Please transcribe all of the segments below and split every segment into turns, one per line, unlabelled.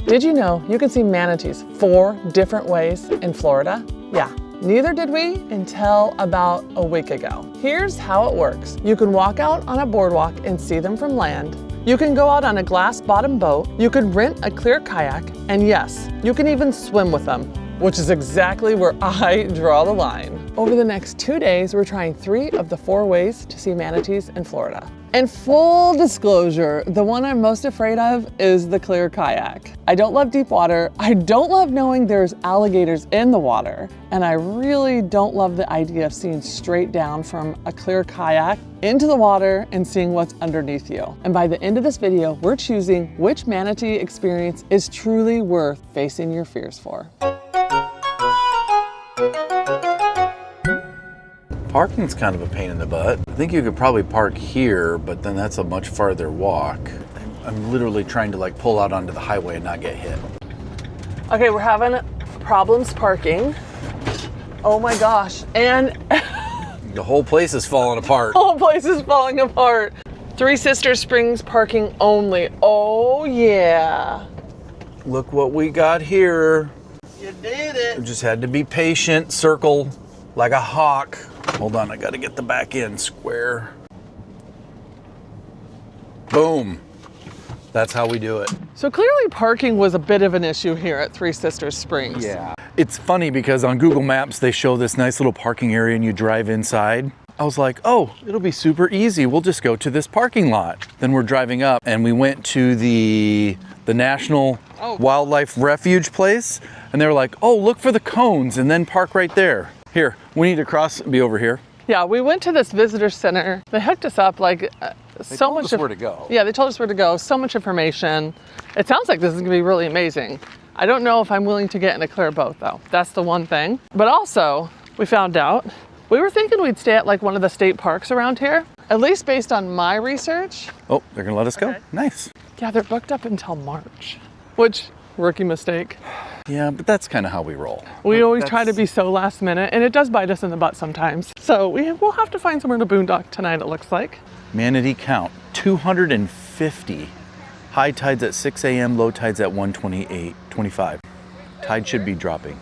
Did you know you can see manatees 4 different ways in Florida? Yeah, neither did we until about a week ago. Here's how it works. You can walk out on a boardwalk and see them from land. You can go out on a glass-bottom boat. You could rent a clear kayak. And yes, you can even swim with them, which is exactly where I draw the line. Over the next 2 days, we're trying 3 of the 4 ways to see manatees in Florida. And full disclosure, the one I'm most afraid of is the clear kayak. I don't love deep water. I don't love knowing there's alligators in the water. And I really don't love the idea of seeing straight down from a clear kayak into the water and seeing what's underneath you. And by the end of this video, we're choosing which manatee experience is truly worth facing your fears for.
Parking's kind of a pain in the butt. I think you could probably park here, but then that's a much farther walk. I'm literally trying to like pull out onto the highway and not get hit.
Okay, we're having problems parking. Oh my gosh, and
the whole place is falling apart.
the whole place is falling apart. Three Sisters Springs parking only. Oh yeah.
Look what we got here.
You did it.
We just had to be patient, circle like a hawk. Hold on, I gotta get the back end square. Boom. That's how we do it.
So clearly parking was a bit of an issue here at Three Sisters Springs.
Yeah. It's funny because on Google Maps, they show this nice little parking area and you drive inside. I was like, oh, it'll be super easy. We'll just go to this parking lot. Then we're driving up and we went to the National Wildlife Refuge place. And they were like, oh, look for the cones and then park right there. Here, we need to cross and be over here.
Yeah, we went to this visitor center. They hooked us up like
They told us where to go.
Yeah, they told us where to go. So much information. It sounds like this is gonna be really amazing. I don't know if I'm willing to get in a clear boat though. That's the one thing. But also, we found out, we were thinking we'd stay at like one of the state parks around here, at least based on my research.
Oh, they're gonna let us go?
Okay.
Nice.
Yeah, they're booked up until March, which, rookie mistake.
Yeah, but that's kind of how we roll.
We always try to be so last minute, and it does bite us in the butt sometimes. So we'll have to find somewhere to boondock tonight, it looks like.
Manatee count, 250. High tides at 6 a.m., low tides at 1:25. Tide should be dropping.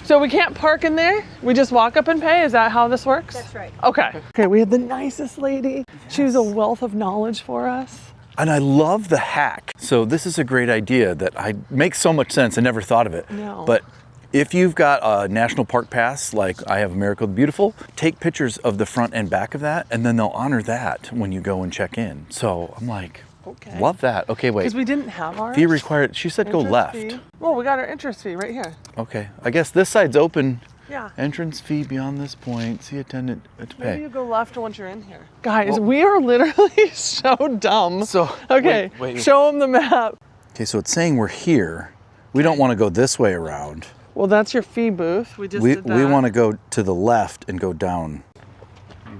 So we can't park in there? We just walk up and pay? Is that how this works?
That's right.
Okay. Okay, we had the nicest lady. She was a wealth of knowledge for us.
And I love the hack. So this is a great idea that makes so much sense. I never thought of it.
No.
But if you've got a national park pass, like I have America the Beautiful, take pictures of the front and back of that, and then they'll honor that when you go and check in. So I'm like,
okay.
Love that. Okay, wait.
Because we didn't have ours.
Fee required, she said go
Entrance
left.
fee. Well, we got our interest fee right here.
Okay, I guess this side's open.
Yeah.
Entrance fee beyond this point, see attendant to
Maybe
pay.
you go left once you're in here. Guys, we are literally so dumb.
So,
okay,
wait.
show them the map.
Okay, so it's saying we're here. We don't want to go this way around.
Well, that's your fee booth. We just did that.
We want to go to the left and go down.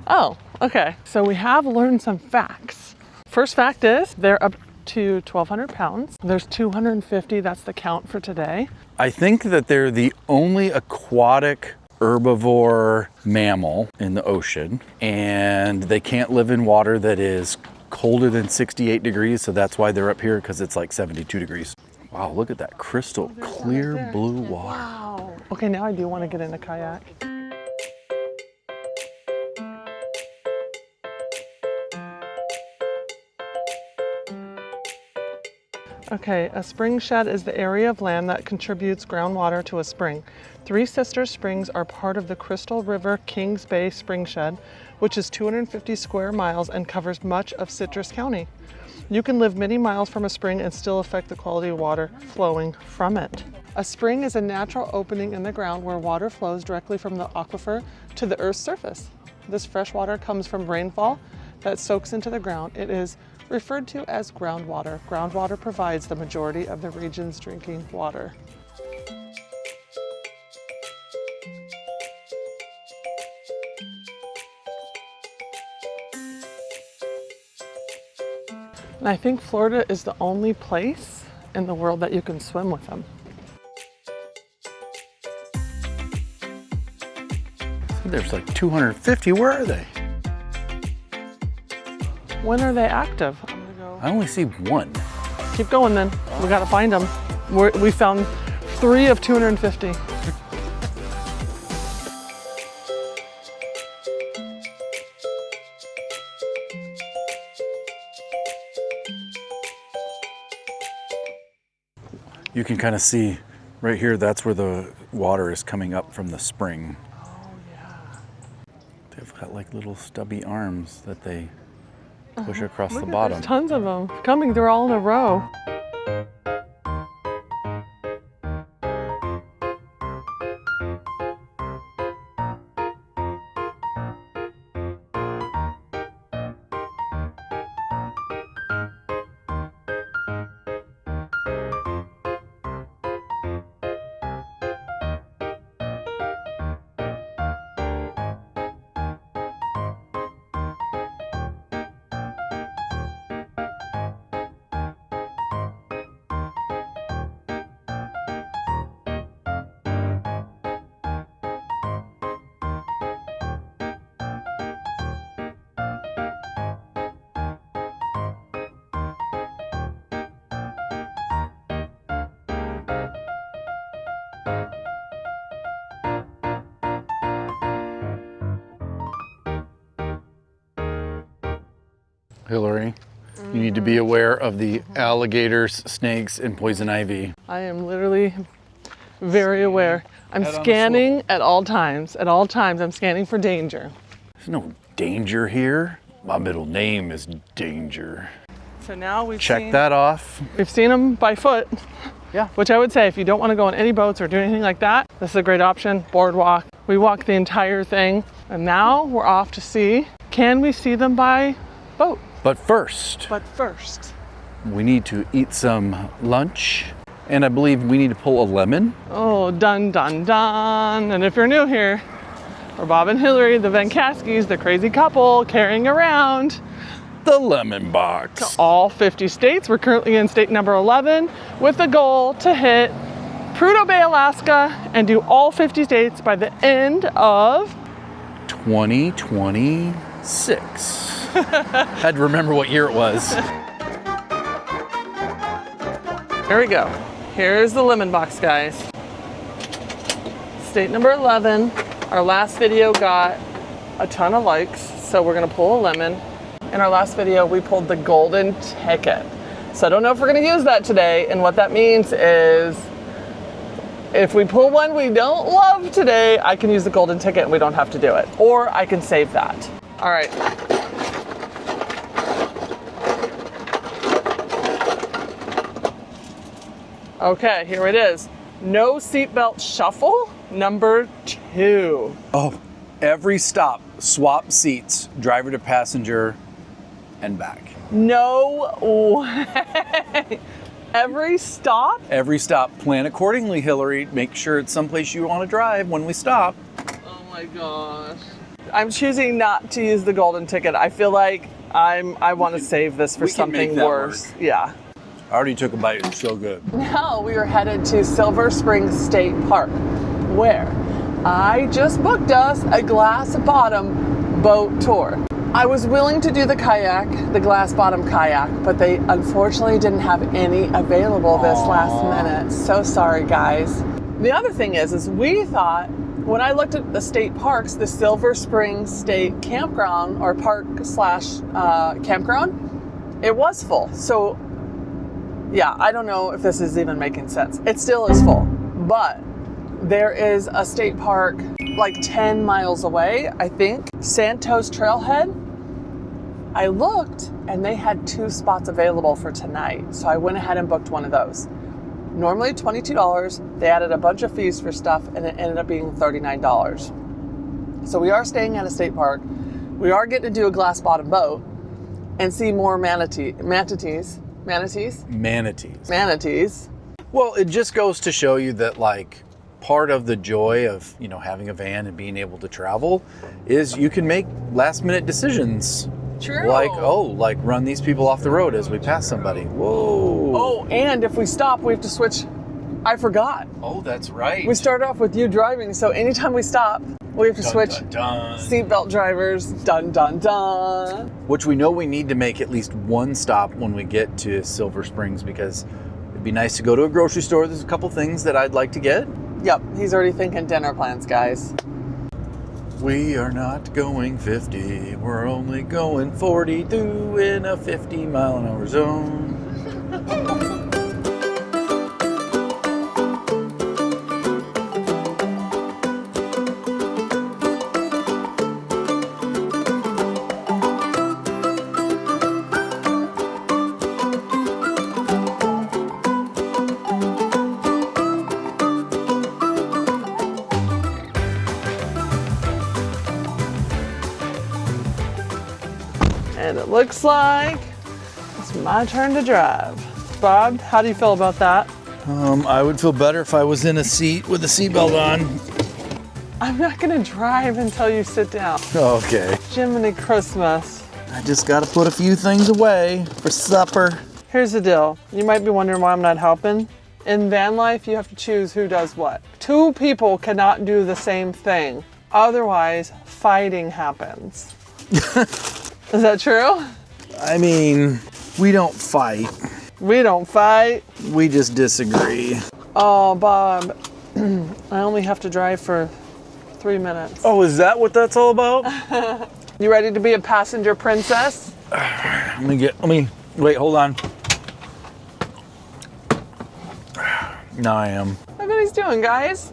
Oh, okay. So we have learned some facts. First fact is they're up to 1,200 pounds. There's 250, that's the count for today.
I think that they're the only aquatic herbivore mammal in the ocean, and they can't live in water that is colder than 68 degrees, so that's why they're up here, because it's like 72 degrees. Wow, look at that crystal clear blue water.
Wow. Okay, now I do want to get in a kayak. Okay, a spring shed is the area of land that contributes groundwater to a spring. Three Sisters Springs are part of the Crystal River Kings Bay Spring Shed, which is 250 square miles and covers much of Citrus County. You can live many miles from a spring and still affect the quality of water flowing from it. A spring is a natural opening in the ground where water flows directly from the aquifer to the Earth's surface. This fresh water comes from rainfall that soaks into the ground. It is referred to as groundwater. Groundwater provides the majority of the region's drinking water. And I think Florida is the only place in the world that you can swim with them.
There's like 250, where are they?
When are they active?
I only see one.
Keep going then. We gotta find them. We found 3 of 250.
You can kind of see right here, that's where the water is coming up from the spring.
Oh yeah.
They've got like little stubby arms that they push across the bottom.
There's tons of them coming. They're all in a row.
Hillary, you need to be aware of the alligators, snakes, and poison ivy.
I am literally very aware. I'm scanning at all times. At all times, I'm scanning for danger.
There's no danger here. My middle name is Danger.
So now we've
Check that off.
We've seen them by foot.
Yeah.
Which I would say, if you don't want to go on any boats or do anything like that, this is a great option. Boardwalk. We walked the entire thing, and now we're off to see, can we see them by boat?
But first,
we
need to eat some lunch, and I believe we need to pull a lemon.
Oh, dun dun dun. And if you're new here, we're Bob and Hillary, the Vancaskeys, the crazy couple carrying around
the lemon box.
To all 50 states. We're currently in state number 11 with the goal to hit Prudhoe Bay, Alaska and do all 50 states by the end of
2026. Had to remember what year it was.
Here we go. Here's the lemon box, guys. State number 11. Our last video got a ton of likes, so we're gonna pull a lemon. In our last video, we pulled the golden ticket. So I don't know if we're gonna use that today, and what that means is if we pull one we don't love today, I can use the golden ticket and we don't have to do it. Or I can save that. All right. Okay, here it is. No seatbelt shuffle, number 2.
Oh, every stop, swap seats, driver to passenger, and back.
No way. Every stop?
Every stop. Plan accordingly, Hillary. Make sure it's someplace you want to drive when we stop.
Oh my gosh. I'm choosing not to use the golden ticket. I feel like I want to save this for something worse. Work. Yeah.
I already took a bite. It was so good.
Now we are headed to Silver Springs State Park, where I just booked us a glass bottom boat tour. I was willing to do the kayak, the glass bottom kayak, but they unfortunately didn't have any available this last minute. So sorry, guys. The other thing is we thought, when I looked at the state parks, the Silver Springs State Campground or park slash campground, it was full. So yeah, I don't know if this is even making sense. It still is full, but there is a state park like 10 miles away, I think, Santos Trailhead. I looked and they had 2 spots available for tonight. So I went ahead and booked one of those. Normally $22, they added a bunch of fees for stuff and it ended up being $39. So we are staying at a state park. We are getting to do a glass bottom boat and see more manatees.
Well, it just goes to show you that like part of the joy of, you know, having a van and being able to travel is you can make last minute decisions.
True.
Like run these people off the road as we pass somebody. Whoa.
Oh, and if we stop, we have to switch I forgot.
Oh, that's right.
We started off with you driving, so anytime we stop, we have to switch seatbelt drivers. Dun, dun, dun.
Which we know we need to make at least one stop when we get to Silver Springs because it'd be nice to go to a grocery store. There's a couple things that I'd like to get.
Yep, he's already thinking dinner plans, guys.
We are not going 50. We're only going 42 in a 50-mile-an-hour zone.
And it looks like it's my turn to drive. Bob, how do you feel about that?
I would feel better if I was in a seat with a seatbelt on.
I'm not gonna drive until you sit down.
Okay.
Jiminy Christmas.
I just gotta put a few things away for supper.
Here's the deal. You might be wondering why I'm not helping. In van life, you have to choose who does what. Two people cannot do the same thing. Otherwise, fighting happens. Is that true?
I mean, we don't fight.
We don't fight.
We just disagree.
Oh, Bob, I only have to drive for 3 minutes.
Oh, is that what that's all about?
You ready to be a passenger princess?
Wait, hold on. Now I am.
Look what he's doing, guys.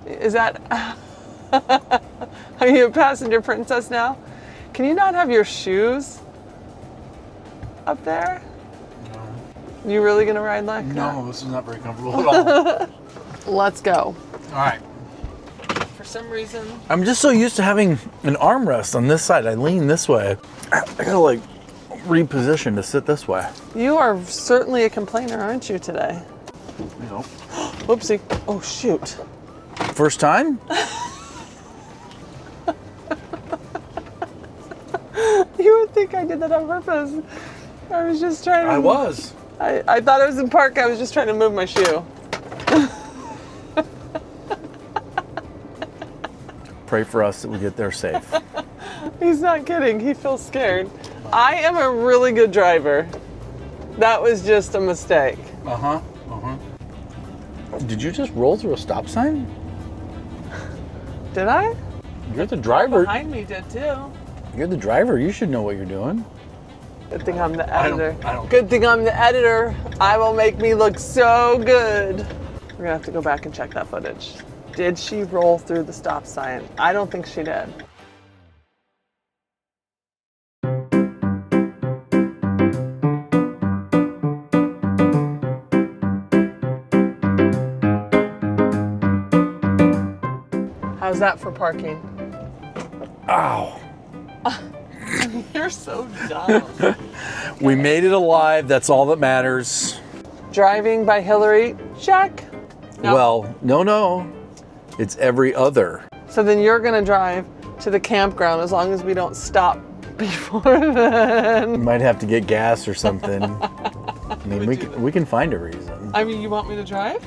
Is that, are you a passenger princess now? Can you not have your shoes up there? No. You really gonna ride like that?
No, this is not very comfortable at all.
Let's go.
All right.
For some reason.
I'm just so used to having an armrest on this side. I lean this way. I gotta like reposition to sit this way.
You are certainly a complainer, aren't you, today?
You know.
Whoopsie. Oh, shoot.
First time?
You would think I did that on purpose. I was just trying to...
I was.
I thought I was in park. I was just trying to move my shoe.
Pray for us that we get there safe.
He's not kidding. He feels scared. I am a really good driver. That was just a mistake.
Uh-huh. Uh-huh. Did you just roll through a stop sign?
Did I?
You're the driver.
Behind me did too.
You're the driver. You should know what you're doing.
Good thing I'm the editor.
I don't.
Good thing I'm the editor. I will make me look so good. We're gonna have to go back and check that footage. Did she roll through the stop sign? I don't think she did. How's that for parking?
Ow.
You're so dumb.
We made it alive. That's all that matters.
Driving by Hillary, check. No.
Well, no. It's every other.
So then you're gonna drive to the campground as long as we don't stop before then.
We might have to get gas or something. I mean, we can find a reason.
I mean, you want me to drive?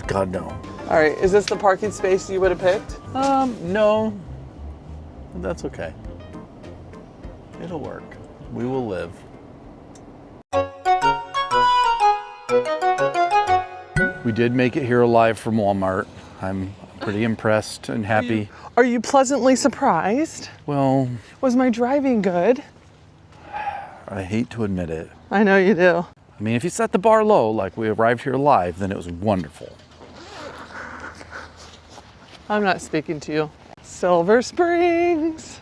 God, no.
All right, is this the parking space you would have picked?
No. That's okay. It'll work. We will live. We did make it here alive from Walmart. I'm pretty impressed and happy.
Are you pleasantly surprised?
Well,
Was my driving good?
I hate to admit it.
I know you do.
I mean, if you set the bar low, like we arrived here alive, then it was wonderful.
I'm not speaking to you. Silver Springs.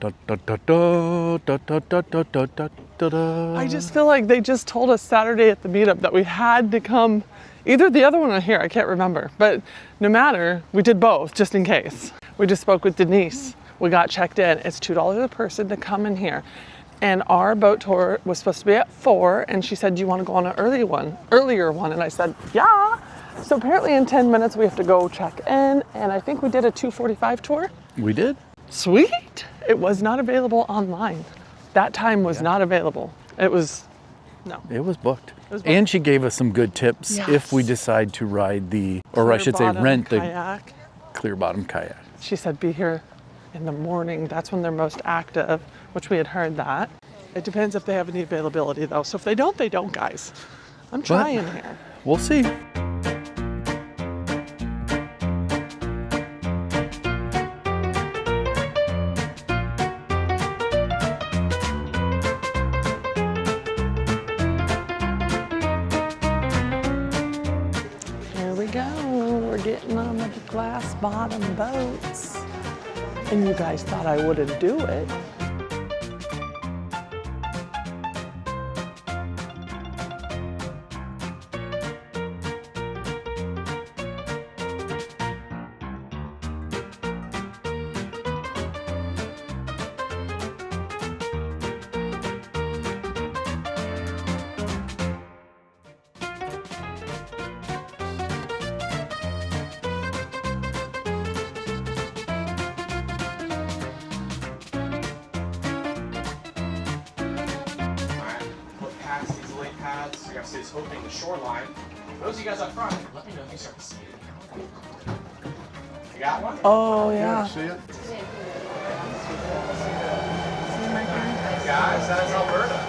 Da, da, da, da, da, da, da, da, da, da, da.
I just feel like they just told us Saturday at the meetup that we had to come, either the other one or here, I can't remember. But no matter, we did both just in case. We just spoke with Denise. We got checked in. It's $2 a person to come in here. And our boat tour was supposed to be at 4, and she said, do you want to go on an earlier one? And I said, yeah. So apparently in 10 minutes we have to go check in, and I think we did a 2:45 tour.
We did?
Sweet. It was not available online. That time was not available. It was No.
It was booked.
was booked.
And she gave us some good tips
Yes.
if we decide to ride the, or I should say
Clear-bottom
rent the
kayak.
clear bottom kayak.
She said be here in the morning. That's when they're most active, which we had heard that. It depends if they have any availability though. So if they don't, guys. I'm trying here.
We'll see.
Here we go. We're getting on the glass bottom boats. And you guys thought I wouldn't do it.
So you're gonna see this opening the shoreline. Those of you guys up front, let me know if you start to see it. You got one?
Oh, yeah.
See it?
Guys, that's Alberta.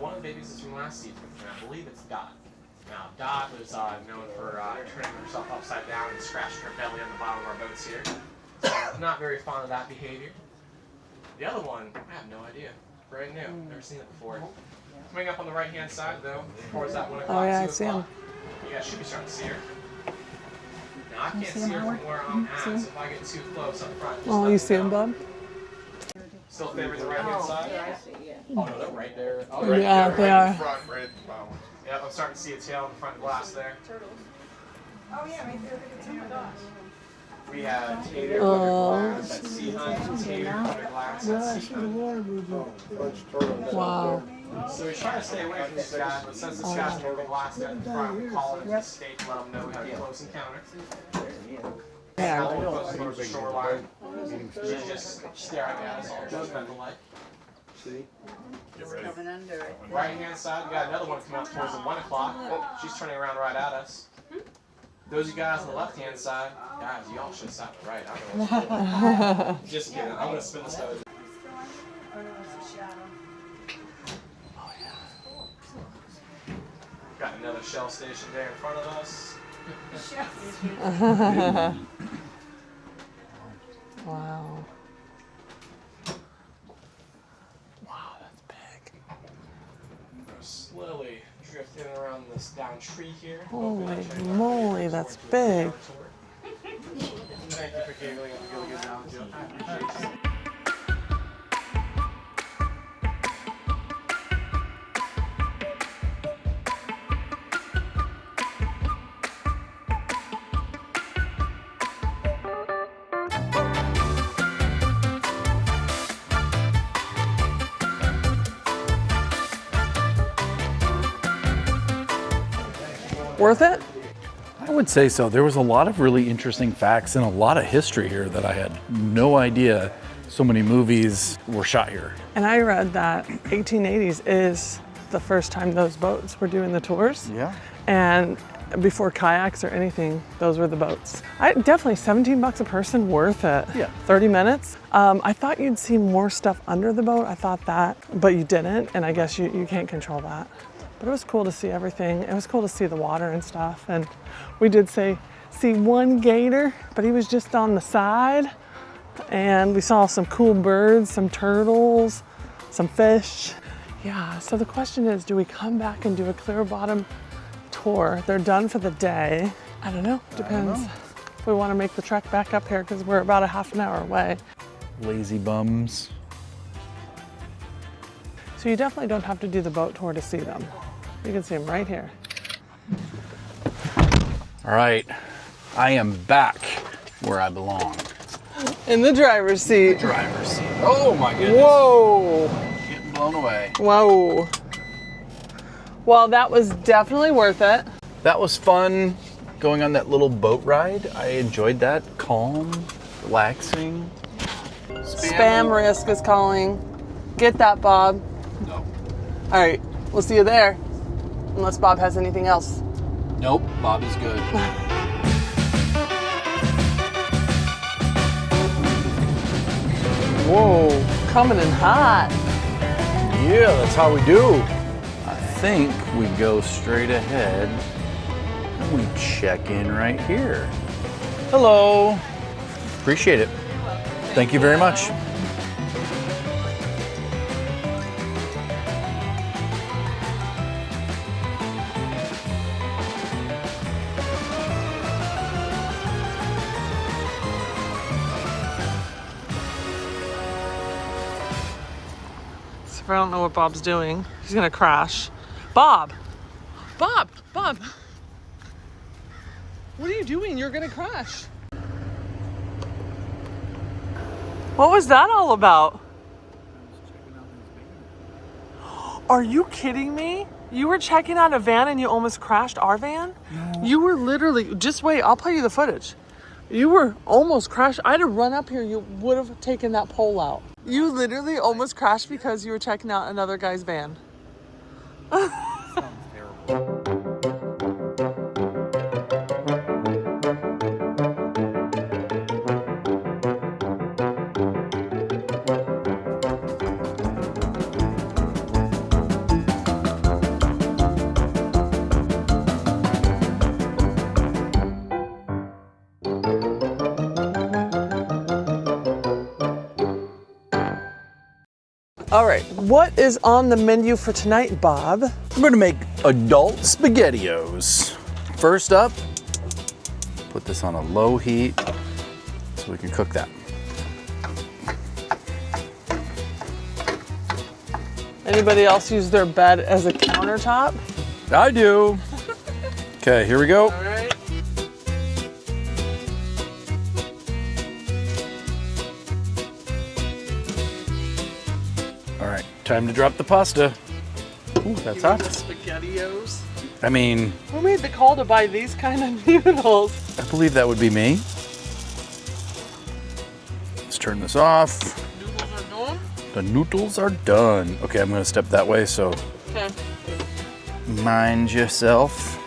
One of the babies is from last season, and I believe it's Dot. Now, Dot was known for turning herself upside down and scratching her belly on the bottom of our boats here. So, not very fond of that behavior. The other one, I have no idea. Brand new, never seen it before. Coming up on the right-hand side, though, towards that 1 o'clock,
Oh, yeah,
2
I see him.
o'clock. You guys should be starting to see her. Now, I can't see her from where I'm at, so if I get too close up front, just
Oh,
let
you
me
see him,
know.
Bub?
Still favoring the right-hand side? Oh, no, they're right there. Oh,
Yeah, they are.
Front, right at the bottom.
Yep, I'm starting to see a tail in the front glass there.
Oh yeah, right there. Oh my gosh.
We have tater under glass, that's sea hunt, tater under glass, that's sea hunt.
Wow.
So we try to stay away from these guys, but since this guy's over the glass there at the front, we call it into the state to let them know we have a close encounter.
Yeah.
How close towards the shoreline. She's just staring at us, all judgmental-like.
Coming under it.
Right hand side, we got another one coming up towards the 1 o'clock. Oh, she's turning around right at us. Those of you guys on the left hand side, guys, y'all should have sat right. I don't know what's Just kidding. I'm going to spin this nose.
Oh no, it's a shadow.
Got another shell station there in front of us.
Wow. Wow, that's big.
Slowly drifting around this down tree here.
Holy moly, that's big.
Thank you for giggling at the Gilly Good Now, Joe. I appreciate it.
Worth it?
I would say so. There was a lot of really interesting facts and a lot of history here that I had no idea so many movies were shot here.
And I read that 1880s is the first time those boats were doing the tours.
Yeah.
And before kayaks or anything, those were the boats. Definitely $17 a person, worth it.
Yeah.
30 minutes. I thought you'd see more stuff under the boat. I thought that, but you didn't. And I guess you can't control that. But it was cool to see everything. It was cool to see the water and stuff. And we did see one gator, but he was just on the side. And we saw some cool birds, some turtles, some fish. Yeah, so the question is, do we come back and do a clear bottom tour? They're done for the day. I don't know, depends. If we want to make the trek back up here because we're about a half an hour away.
Lazy bums.
So you definitely don't have to do the boat tour to see them. You can see them right here.
All right, I am back where I belong.
In the driver's seat.
Driver's seat. Oh my goodness.
Whoa!
Can't blown away.
Whoa. Well, that was definitely worth it.
That was fun going on that little boat ride. I enjoyed that. Calm, relaxing.
Spam risk is calling. Get that, Bob.
No.
All right, we'll see you there. Unless Bob has anything else.
Nope, Bob is good.
Whoa, coming in hot.
Yeah, that's how we do. I think we go straight ahead and we check in right here. Hello. Appreciate it. Thank you very much.
I don't know what Bob's doing. He's gonna crash. Bob! Bob! Bob! What are you doing? You're gonna crash. What was that all about? Are you kidding me? You were checking out a van and you almost crashed our van? No. You were literally, just wait, I'll play you the footage. You were almost crashed. I'd have run up here, you would have taken that pole out. You literally almost crashed because you were checking out another guy's van.
Sounds terrible.
All right, what is on the menu for tonight, Bob?
I'm gonna make adult SpaghettiOs. First up, put this on a low heat so we can cook that.
Anybody else use their bed as a countertop?
I do. Okay, here we go.
All right.
All right, time to drop the pasta. Ooh, that's hot.
SpaghettiOs.
I mean,
Who made the call to buy these kind of noodles?
I believe that would be me. Let's turn this off.
Noodles are done?
The noodles are done. Okay, I'm gonna step that way, so
Okay.
mind yourself.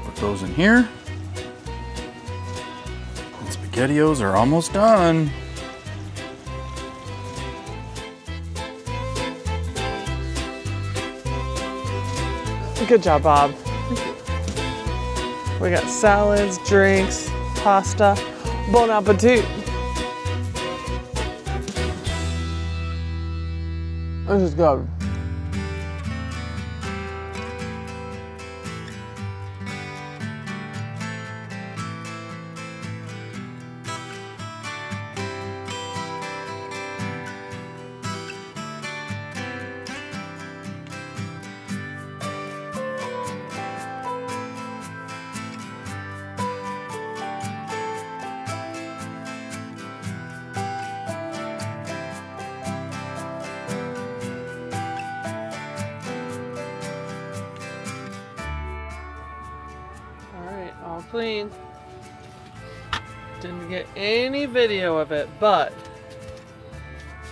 Put those in here. And SpaghettiOs are almost done.
Good job, Bob. We got salads, drinks, pasta. Bon appetit. This is good. All clean. Didn't get any video of it, but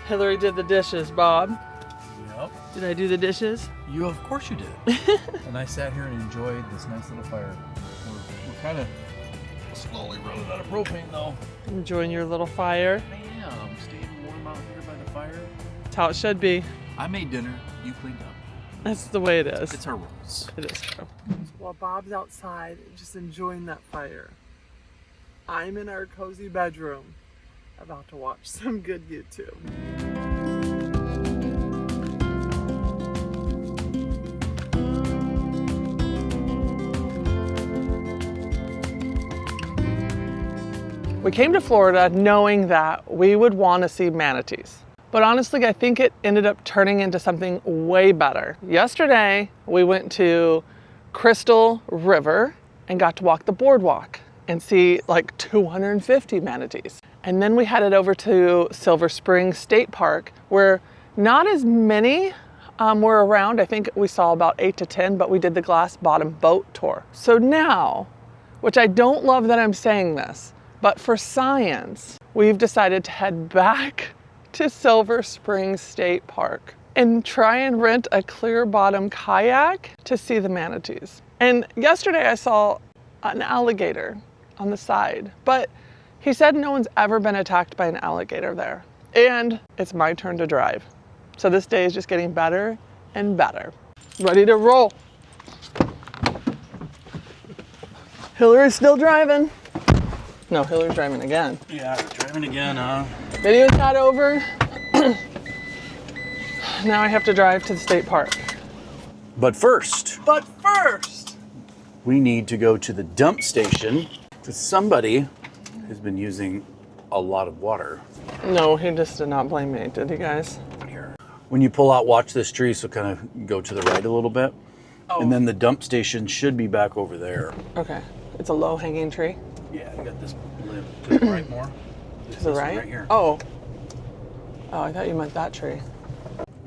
Hillary did the dishes, Bob.
Yep.
Did I do the dishes?
You, of course you did. And I sat here and enjoyed this nice little fire. We're kind of slowly running out of propane though.
Enjoying your little fire.
Damn, staying warm out here by the fire.
That's how it should be.
I made dinner, you cleaned up.
That's the way it is.
It's our rules.
It is true. While Bob's outside, just enjoying that fire, I'm in our cozy bedroom, about to watch some good YouTube. We came to Florida knowing that we would want to see manatees. But honestly, I think it ended up turning into something way better. Yesterday, we went to Crystal River and got to walk the boardwalk and see like 250 manatees. And then we headed over to Silver Spring State Park, where not as many were around. I think we saw about 8 to 10, but we did the glass bottom boat tour. So now, which I don't love that I'm saying this, but for science, we've decided to head back to Silver Spring State Park and try and rent a clear bottom kayak to see the manatees. And yesterday I saw an alligator on the side, but he said no one's ever been attacked by an alligator there. And it's my turn to drive. So this day is just getting better and better. Ready to roll. Hillary's still driving. No, Hillary's driving again.
Yeah, driving again, huh?
Video's not over. Now I have to drive to the state park.
But first, we need to go to the dump station because somebody has been using a lot of water.
No, he just did not blame me, did he, guys?
Here. When you pull out, watch this tree, so kind of go to the right a little bit.
Oh.
And then the dump station should be back over there.
Okay, it's a low-hanging tree.
Yeah, I got this limb to the right more.
To the right?
Right here.
Oh. Oh, I thought you meant that tree.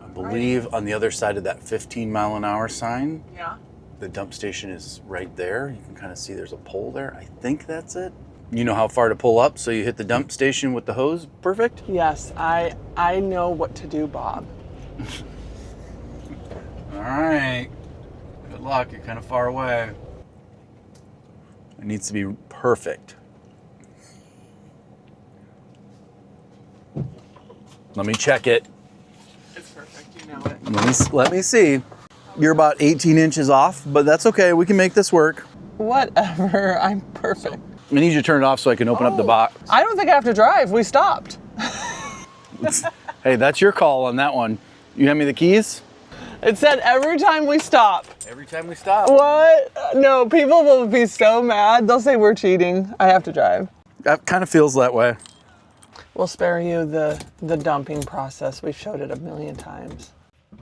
I believe on the other side of that 15-mile-an-hour sign,
Yeah.
the dump station is right there. You can kind of see there's a pole there. I think that's it. You know how far to pull up, so you hit the dump station with the hose. Perfect.
Yes, I know what to do, Bob.
All right. Good luck. You're kind of far away. It needs to be perfect. Let me check it.
It's perfect, you know it.
Let me see. You're about 18 inches off, but that's okay. We can make this work.
Whatever, I'm perfect.
I need you to turn it off so I can open up the box.
I don't think I have to drive, we stopped.
Hey, that's your call on that one. You hand me the keys?
It said every time we stop.
Every time we stop.
What? No, people will be so mad. They'll say we're cheating. I have to drive.
That kind of feels that way.
We'll spare you the dumping process. We've showed it a million times.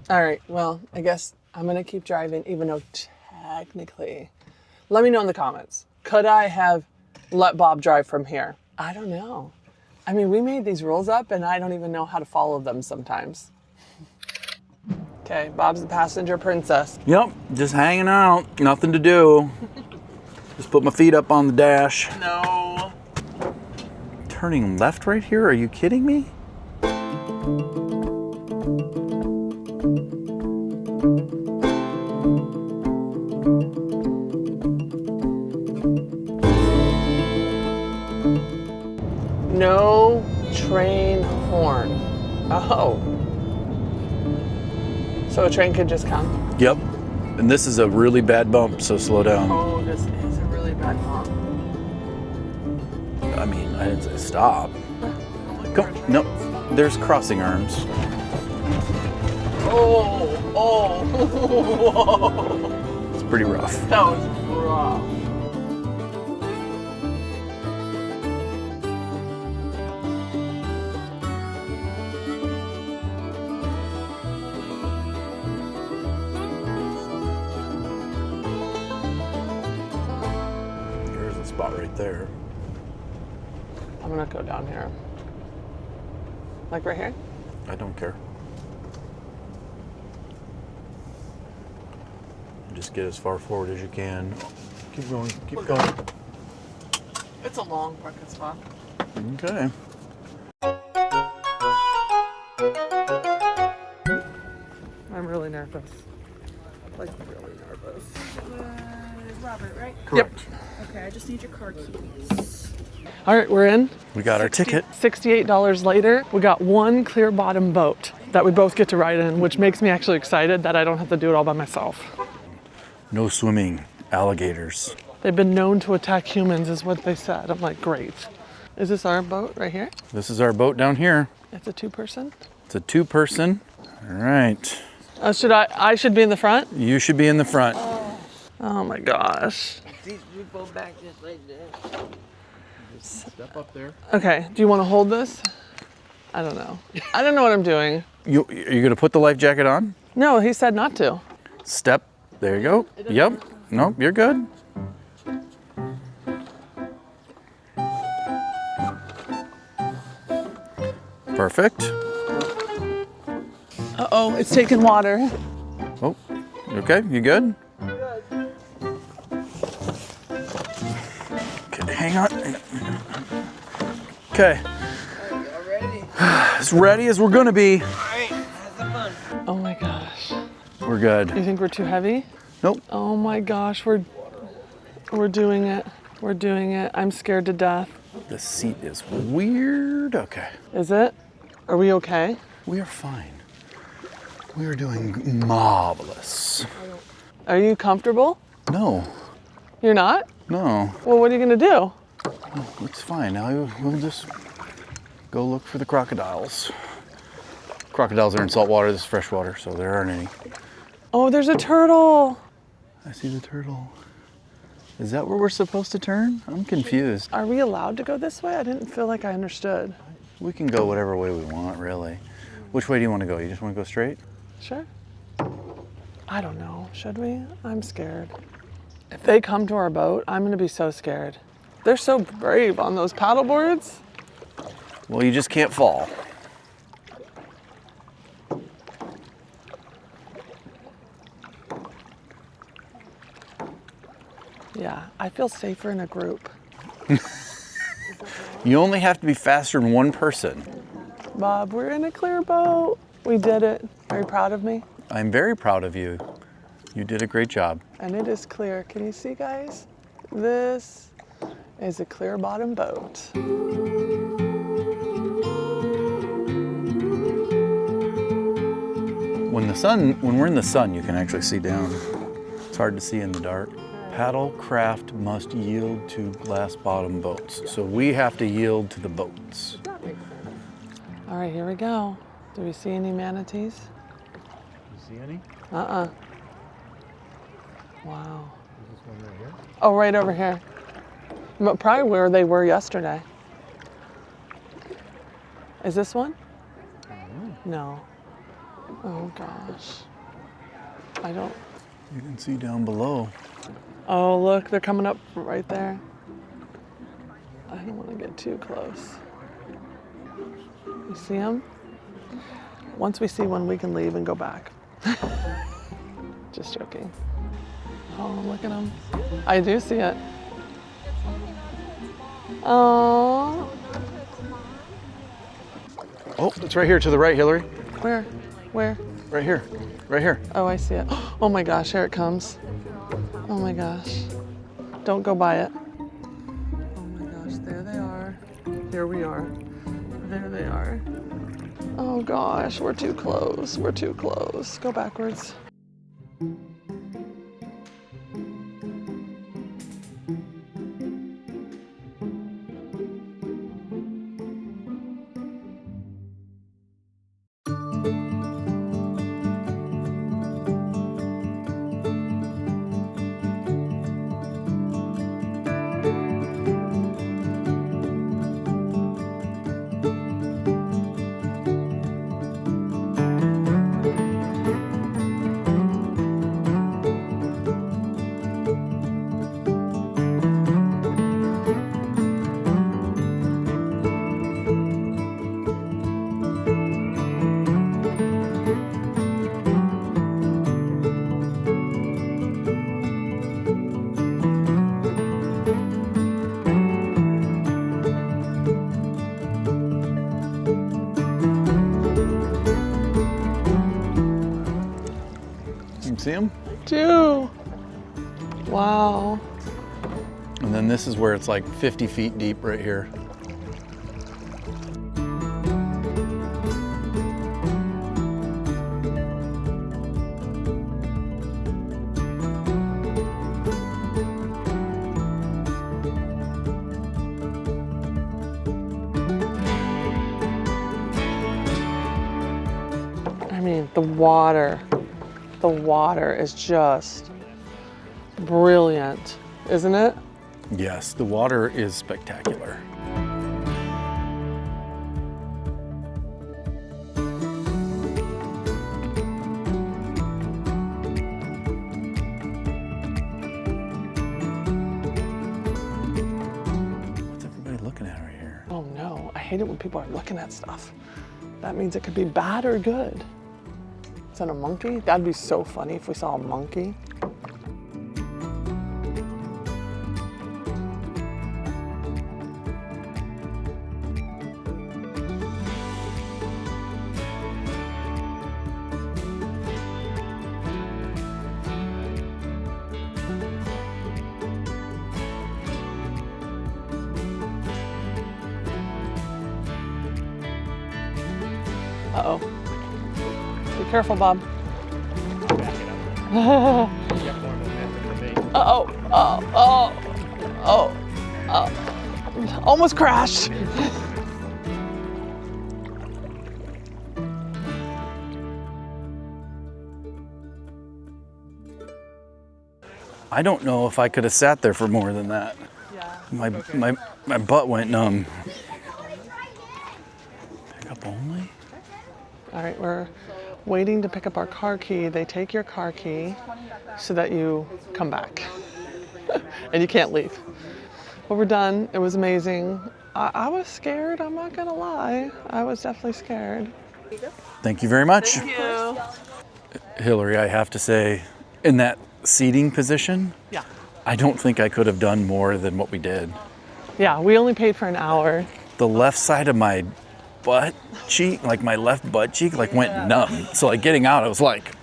All right, well, I guess I'm gonna keep driving even though technically, let me know in the comments. Could I have let Bob drive from here? I don't know. I mean, we made these rules up and I don't even know how to follow them sometimes. Okay, Bob's the passenger princess.
Yep, just hanging out. Nothing to do. Just put my feet up on the dash.
No.
Turning left right here? Are you kidding me?
No train horn. Oh. So a train could just come?
Yep. And this is a really bad bump, so slow down.
Oh, this is a really bad bump.
I mean, I didn't say stop. Come, no, there's crossing arms.
Oh, whoa.
It's pretty rough.
That was rough.
Here's the spot right there.
I'm gonna go down here. Like right here?
I don't care. Just get as far forward as you can. Keep going, keep going.
It's a long parking spot.
Okay.
I'm really nervous. Like really nervous.
Robert, right?
Correct.
Okay, I just need your car keys.
All right, we're in.
We got our ticket.
$68 later, we got one clear bottom boat that we both get to ride in, which makes me actually excited that I don't have to do it all by myself.
No swimming, alligators.
They've been known to attack humans is what they said. I'm like, great. Is this our boat right here?
This is our boat down here.
It's a two-person?
It's a two-person. All right.
I should be in the front?
You should be in the front.
Oh my gosh.
These people back just like that.
Step up there.
Okay, do you want to hold this? I don't know. I don't know what I'm doing.
Are you gonna put the life jacket on?
No, he said not to.
Step, there you go. Yep, Nope, you're good. Perfect.
Uh-oh, it's taking water.
Oh, okay, you good? Okay, hang on. Okay. As ready as we're gonna be.
Oh my gosh.
We're good.
You think we're too heavy?
Nope.
Oh my gosh, we're doing it. We're doing it. I'm scared to death.
The seat is weird. Okay.
Is it? Are we okay?
We are fine. We are doing marvelous.
Are you comfortable?
No,
You're not?
no,
Well, what are you gonna do?
it's fine. Now we'll just go look for the crocodiles. Crocodiles are in salt water, this is fresh water, so there aren't any.
Oh, there's a turtle.
I see the turtle. Is that where we're supposed to turn? I'm confused.
Are we allowed to go this way? I didn't feel like I understood.
We can go whatever way we want, really. Which way do you want to go? You just want to go straight?
Sure. I don't know. Should we? I'm scared. If they come to our boat, I'm gonna be so scared. They're so brave on those paddle boards.
Well, you just can't fall.
Yeah, I feel safer in a group.
You only have to be faster than one person.
Bob, we're in a clear boat. We did it. Are you proud of me?
I'm very proud of you. You did a great job.
And it is clear. Can you see, guys? This is a clear bottom boat.
When we're in the sun, you can actually see down. It's hard to see in the dark. Paddle craft must yield to glass bottom boats. So we have to yield to the boats.
All right, here we go. Do we see any manatees?
You see any?
Uh-uh. Wow.
Is this one right here?
Oh, right over here. But probably where they were yesterday. Is this one? No. Oh gosh. I don't.
You can see down below.
Oh, look, they're coming up right there. I don't want to get too close. You see them? Once we see one, we can leave and go back. Just joking. Oh, look at them. I do see it. Oh.
Oh, it's right here to the right, Hillary.
Where? Where?
Right here. Right here.
Oh, I see it. Oh my gosh, here it comes. Oh my gosh. Don't go by it. Oh my gosh, there they are. Here we are. There they are. Oh gosh, we're too close. We're too close. Go backwards.
See them?
Two. Wow.
And then this is where it's like 50 feet deep right here.
I mean, the water is just brilliant, isn't it?
Yes, the water is spectacular. looking at right here?
Oh no, I hate it when people are looking at stuff. That means it could be bad or good. Is that a monkey? That'd be so funny if we saw a monkey. Uh-oh. Be careful, Bob. Uh-oh. Oh. Almost crashed.
I don't know if I could have sat there for more than that.
Yeah.
My butt went numb. Pick up only?
All right, we're waiting to pick up our car key. They take your car key so that you come back and you can't leave. But we're done. It was amazing. I was scared, I'm not gonna lie. I was definitely scared.
Thank you very much.
Thank you.
Hillary, I have to say, in that seating position,
Yeah.
I don't think I could have done more than what we did.
Yeah, we only paid for an hour.
The left side of my butt cheek, like my left butt cheek, like went numb. So like getting out, I was like,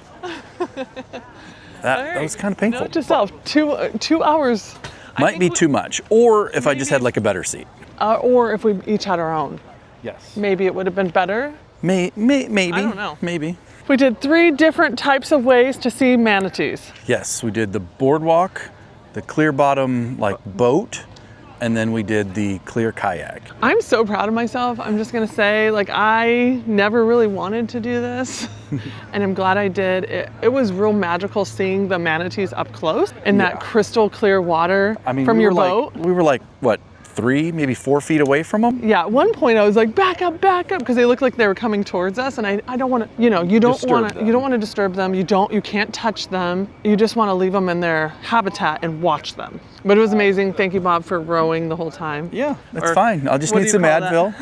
that was kind of painful.
Note to self, 2 hours.
Might be too much. Or if I just had like a better seat.
Or if we each had our own.
Yes.
Maybe it would have been better.
Maybe.
I don't know.
Maybe.
We did 3 different types of ways to see manatees.
Yes, we did the boardwalk, the clear bottom like boat, and then we did the clear kayak.
I'm so proud of myself. I'm just gonna say, like, I never really wanted to do this, and I'm glad I did. It was real magical seeing the manatees up close in that crystal clear water from your boat.
We were like, what, 3, maybe 4 feet away from them?
Yeah, at one point I was like, back up, because they looked like they were coming towards us, and I don't want to, you don't want to disturb them. You can't touch them. You just want to leave them in their habitat and watch them. But it was amazing. Thank you, Bob, for rowing the whole time.
Yeah, that's fine. I'll just need some Advil.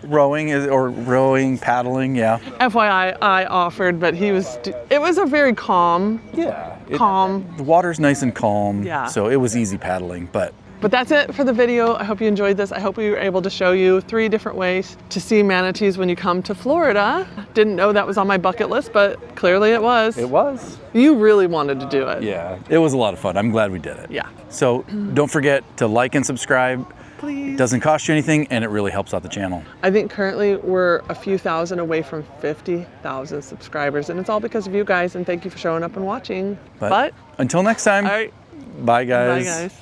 Rowing, paddling, yeah.
FYI, I offered, but it was a very calm.
Yeah.
The
water's nice and calm.
Yeah.
So it was easy paddling, but
that's it for the video. I hope you enjoyed this. I hope we were able to show you 3 different ways to see manatees when you come to Florida. Didn't know that was on my bucket list, but clearly it was.
It was.
You really wanted to do it.
Yeah, it was a lot of fun. I'm glad we did it.
Yeah.
So don't forget to like and subscribe.
Please.
It doesn't cost you anything, and it really helps out the channel.
I think currently we're a few thousand away from 50,000 subscribers, and it's all because of you guys, and thank you for showing up and watching. But
until next time.
All right.
Bye, guys.
Bye, guys.